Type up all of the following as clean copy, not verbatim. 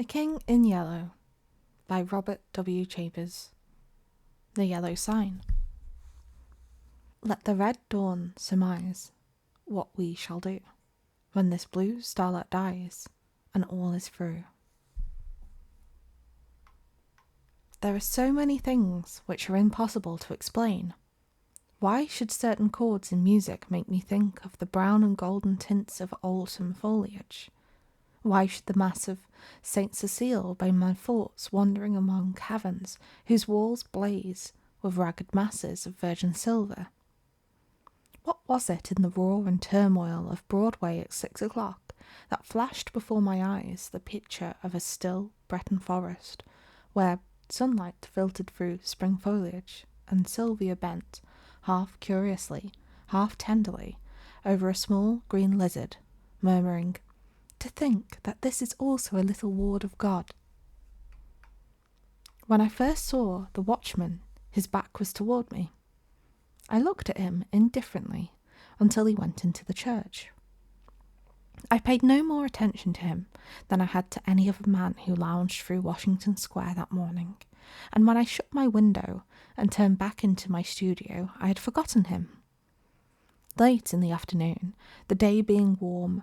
The King in Yellow by Robert W. Chambers. The Yellow Sign. Let the red dawn surmise what we shall do when this blue starlight dies and all is through. There are so many things which are impossible to explain. Why should certain chords in music make me think of the brown and golden tints of autumn foliage? Why should the mass of St. Cecile be my thoughts wandering among caverns whose walls blaze with ragged masses of virgin silver? What was it in the roar and turmoil of Broadway at 6 o'clock that flashed before my eyes the picture of a still Breton forest, where sunlight filtered through spring foliage, and Sylvia bent, half curiously, half tenderly, over a small green lizard, murmuring, "To think that this is also a little ward of God." When I first saw the watchman, his back was toward me. I looked at him indifferently until he went into the church. I paid no more attention to him than I had to any other man who lounged through Washington Square that morning, and when I shut my window and turned back into my studio, I had forgotten him. Late in the afternoon, the day being warm,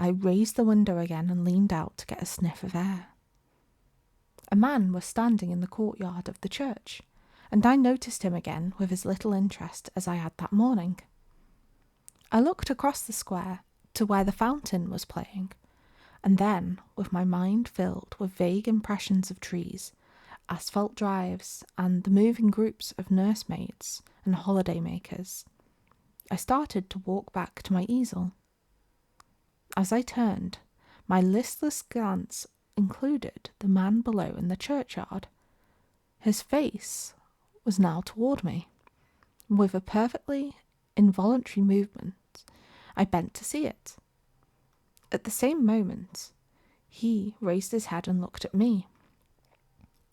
I raised the window again and leaned out to get a sniff of air. A man was standing in the courtyard of the church, and I noticed him again with as little interest as I had that morning. I looked across the square to where the fountain was playing, and then, with my mind filled with vague impressions of trees, asphalt drives, and the moving groups of nursemaids and holiday makers, I started to walk back to my easel. As I turned, my listless glance included the man below in the churchyard. His face was now toward me. With a perfectly involuntary movement, I bent to see it. At the same moment, he raised his head and looked at me.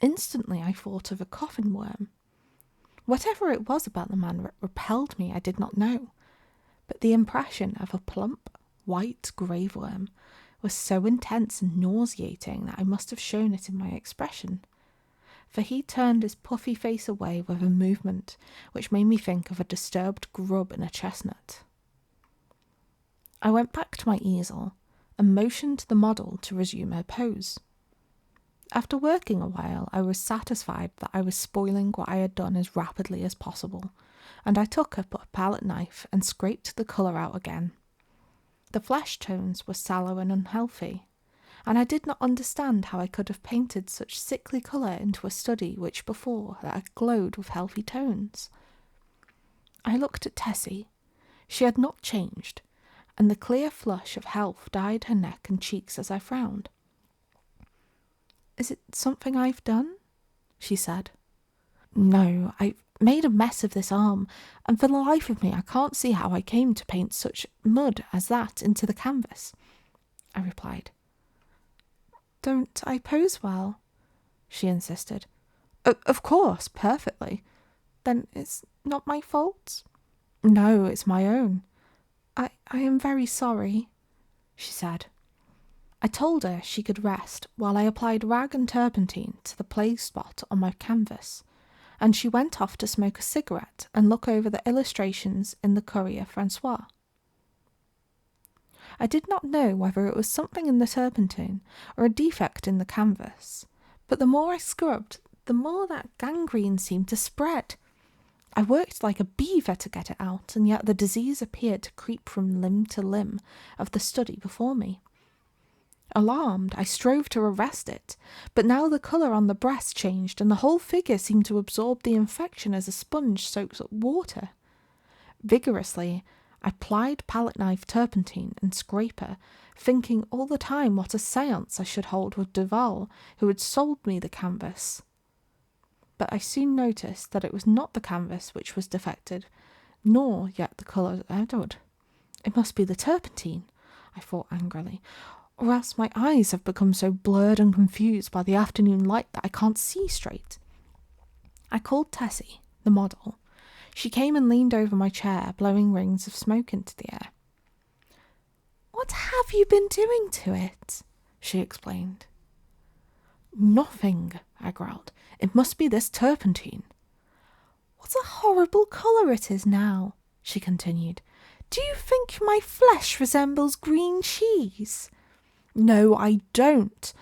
Instantly, I thought of a coffin worm. Whatever it was about the man that repelled me, I did not know, but the impression of a plump, white grave worm was so intense and nauseating that I must have shown it in my expression, for he turned his puffy face away with a movement which made me think of a disturbed grub in a chestnut. I went back to my easel and motioned the model to resume her pose. After working a while, I was satisfied that I was spoiling what I had done as rapidly as possible, and I took up a palette knife and scraped the colour out again. The flesh tones were sallow and unhealthy, and I did not understand how I could have painted such sickly colour into a study which before that had glowed with healthy tones. I looked at Tessie. She had not changed, and the clear flush of health dyed her neck and cheeks as I frowned. "Is it something I've done?" she said. "No, I've made a mess of this arm, and for the life of me I can't see how I came to paint such mud as that into the canvas," I replied. "Don't I pose well?" she insisted. Of course, perfectly." "Then it's not my fault?" "No, it's my own." I am very sorry," she said. I told her she could rest while I applied rag and turpentine to the plague spot on my canvas, and she went off to smoke a cigarette and look over the illustrations in the Courrier Francois. I did not know whether it was something in the turpentine or a defect in the canvas, but the more I scrubbed, the more that gangrene seemed to spread. I worked like a beaver to get it out, and yet the disease appeared to creep from limb to limb of the study before me. Alarmed, I strove to arrest it, but now the colour on the breast changed, and the whole figure seemed to absorb the infection as a sponge soaks up water. Vigorously, I plied palette knife, turpentine, and scraper, thinking all the time what a séance I should hold with Duval, who had sold me the canvas. But I soon noticed that it was not the canvas which was defected, nor yet the colour Edward. It must be the turpentine, I thought angrily, or else my eyes have become so blurred and confused by the afternoon light that I can't see straight. I called Tessie, the model. She came and leaned over my chair, blowing rings of smoke into the air. "What have you been doing to it?" she explained. Nothing, I growled. It must be this turpentine. What a horrible colour it is now, she continued. Do you think my flesh resembles green cheese? No, I don't,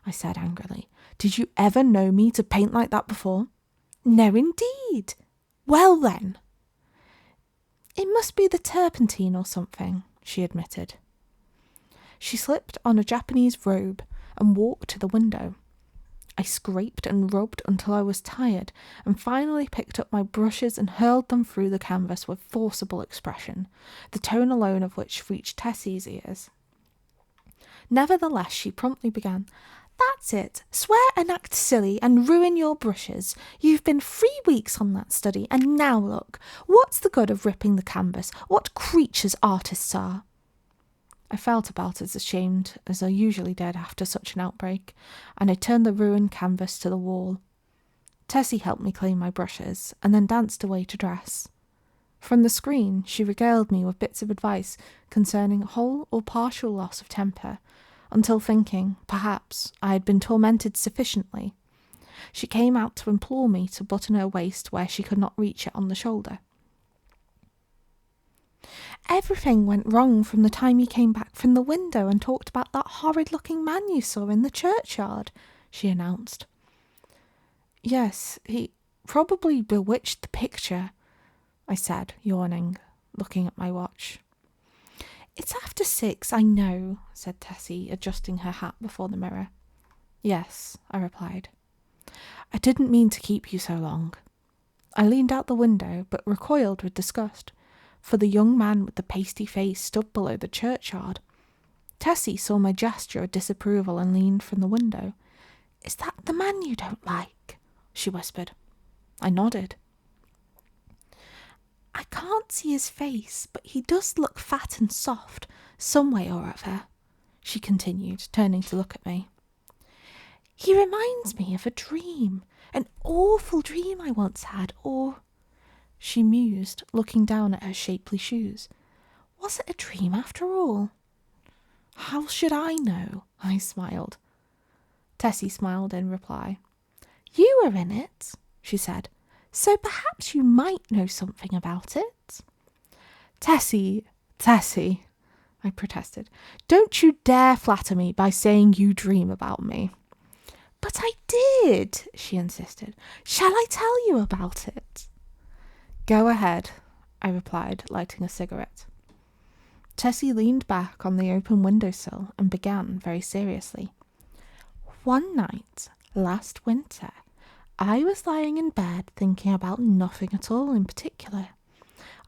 I said angrily. Did you ever know me to paint like that before? No, indeed. Well then. It must be the turpentine or something, she admitted. She slipped on a Japanese robe and walked to the window. I scraped and rubbed until I was tired and finally picked up my brushes and hurled them through the canvas with forcible expression, the tone alone of which reached Tessie's ears. Nevertheless, she promptly began, That's it. Swear and act silly and ruin your brushes. You've been 3 weeks on that study, and now look. What's the good of ripping the canvas? What creatures artists are. I felt about as ashamed as I usually did after such an outbreak, and I turned the ruined canvas to the wall. Tessie helped me clean my brushes, and then danced away to dress. From the screen, she regaled me with bits of advice concerning whole or partial loss of temper, until thinking, perhaps, I had been tormented sufficiently. She came out to implore me to button her waist where she could not reach it on the shoulder. Everything went wrong from the time you came back from the window and talked about that horrid-looking man you saw in the churchyard, she announced. Yes, he probably bewitched the picture, I said, yawning, looking at my watch. It's after 6, I know, said Tessie, adjusting her hat before the mirror. Yes, I replied. I didn't mean to keep you so long. I leaned out the window, but recoiled with disgust, for the young man with the pasty face stood below the churchyard. Tessie saw my gesture of disapproval and leaned from the window. Is that the man you don't like? She whispered. I nodded. I can't see his face, but he does look fat and soft, some way or other, she continued, turning to look at me. He reminds me of a dream, an awful dream I once had, or... She mused, looking down at her shapely shoes. Was it a dream after all? How should I know? I smiled. Tessie smiled in reply. You were in it, she said, so perhaps you might know something about it. Tessie, I protested, don't you dare flatter me by saying you dream about me. But I did, she insisted. Shall I tell you about it? Go ahead, I replied, lighting a cigarette. Tessie leaned back on the open windowsill and began very seriously. One night, last winter, I was lying in bed thinking about nothing at all in particular.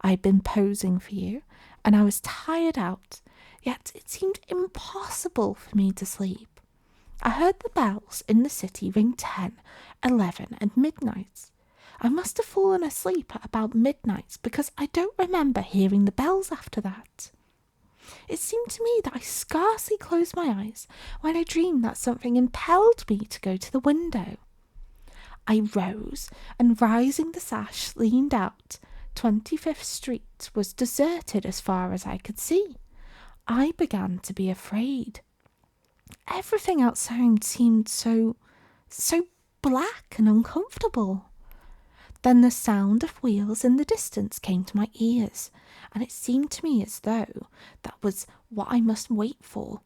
I'd been posing for you, and I was tired out, yet it seemed impossible for me to sleep. I heard the bells in the city ring 10, 11, and midnight. I must have fallen asleep at about midnight because I don't remember hearing the bells after that. It seemed to me that I scarcely closed my eyes when I dreamed that something impelled me to go to the window. I rose and, rising the sash, leaned out. 25th Street was deserted as far as I could see. I began to be afraid. Everything outside seemed so black and uncomfortable. Then the sound of wheels in the distance came to my ears, and it seemed to me as though that was what I must wait for.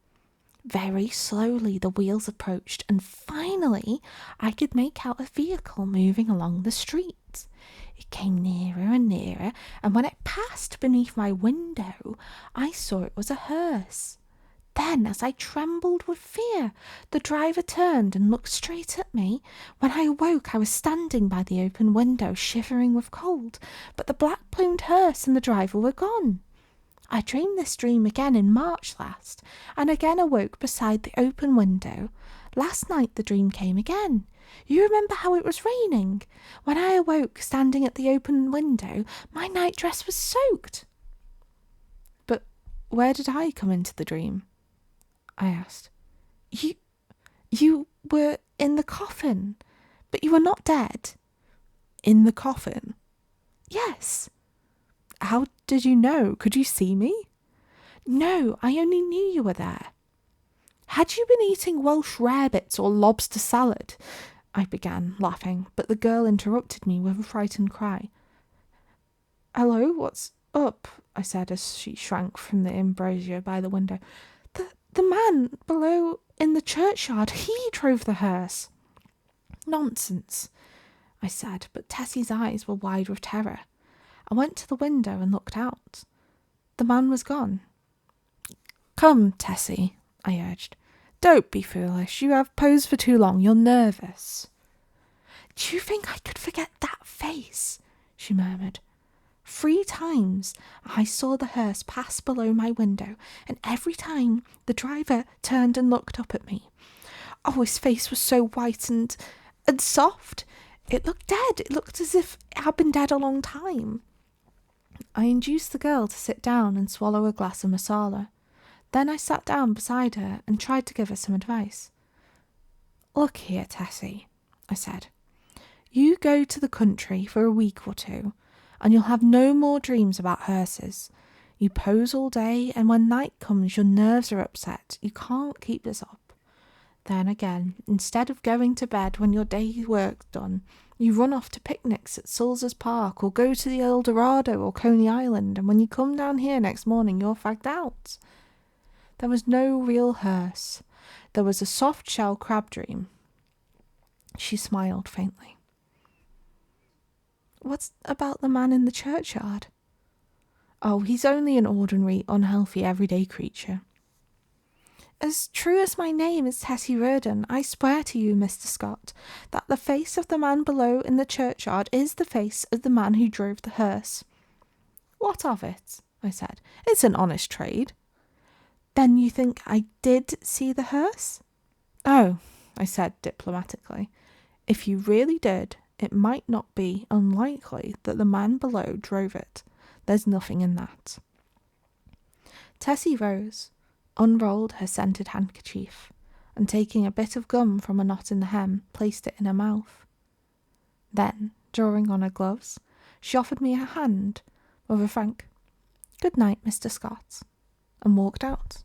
Very slowly the wheels approached, and finally I could make out a vehicle moving along the street. It came nearer and nearer, and when it passed beneath my window, I saw it was a hearse. Then, as I trembled with fear, the driver turned and looked straight at me. When I awoke, I was standing by the open window, shivering with cold, but the black-plumed hearse and the driver were gone. I dreamed this dream again in March last, and again awoke beside the open window. Last night the dream came again. You remember how it was raining? When I awoke, standing at the open window, my night dress was soaked. But where did I come into the dream? I asked. You were in the coffin, but you were not dead. In the coffin? Yes. How did you know? Could you see me? No, I only knew you were there. Had you been eating Welsh rarebits or lobster salad? I began, laughing, but the girl interrupted me with a frightened cry. Hello, what's up? I said as she shrank from the embrasure by the window. The man below in the churchyard, he drove the hearse. Nonsense, I said, but Tessie's eyes were wide with terror. I went to the window and looked out. The man was gone. Come, Tessie, I urged. Don't be foolish. You have posed for too long. You're nervous. Do you think I could forget that face? She murmured. 3 times I saw the hearse pass below my window, and every time the driver turned and looked up at me. Oh, his face was so white and soft. It looked dead. It looked as if it had been dead a long time. I induced the girl to sit down and swallow a glass of masala. Then I sat down beside her and tried to give her some advice. Look here, Tessie, I said. You go to the country for a week or 2, and you'll have no more dreams about hearses. You pose all day, and when night comes, your nerves are upset. You can't keep this up. Then again, instead of going to bed when your day's work's done, you run off to picnics at Sulzer's Park or go to the El Dorado or Coney Island, and when you come down here next morning, you're fagged out. There was no real hearse. There was a soft-shell crab dream. She smiled faintly. What's about the man in the churchyard? Oh, he's only an ordinary, unhealthy, everyday creature. As true as my name is Tessie Reardon, I swear to you, Mr. Scott, that the face of the man below in the churchyard is the face of the man who drove the hearse. What of it? I said. It's an honest trade. Then you think I did see the hearse? Oh, I said diplomatically. If you really did, it might not be unlikely that the man below drove it. There's nothing in that. Tessie rose, unrolled her scented handkerchief, and taking a bit of gum from a knot in the hem, placed it in her mouth. Then, drawing on her gloves, she offered me her hand with a frank, "Good night, Mr. Scott," and walked out.